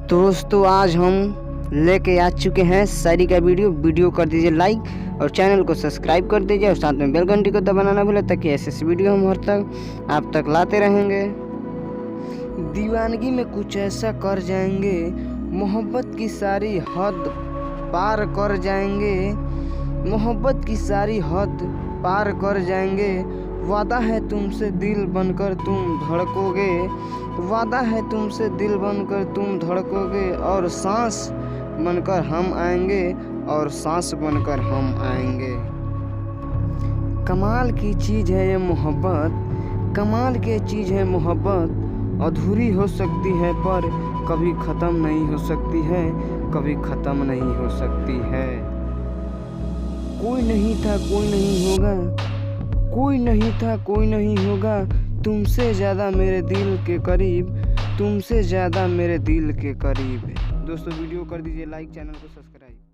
तो दोस्तों आज हम लेके आ चुके हैं शायरी का वीडियो कर दीजिए लाइक और चैनल को सब्सक्राइब कर दीजिए और साथ में बेल घंटी को दबाना ना भूलें ताकि ऐसे वीडियो हम हर तक आप तक लाते रहेंगे। दीवानगी में कुछ ऐसा कर जाएंगे, मोहब्बत की सारी हद पार कर जाएंगे, मोहब्बत की सारी हद पार कर जाएंगे। वादा है तुमसे दिल बनकर तुम धड़कोगे, वादा है तुमसे दिल बनकर तुम धड़कोगे, और सांस बनकर हम आएंगे, और सांस बनकर हम आएंगे। कमाल की चीज़ है ये मोहब्बत, कमाल की चीज़ है मोहब्बत। अधूरी हो सकती है पर कभी ख़त्म नहीं हो सकती है, कभी ख़त्म नहीं हो सकती है। कोई नहीं था कोई नहीं होगा, कोई नहीं था कोई नहीं होगा, तुमसे ज़्यादा मेरे दिल के करीब, तुमसे ज़्यादा मेरे दिल के करीब। दोस्तों वीडियो कर दीजिए लाइक, चैनल को सब्सक्राइब।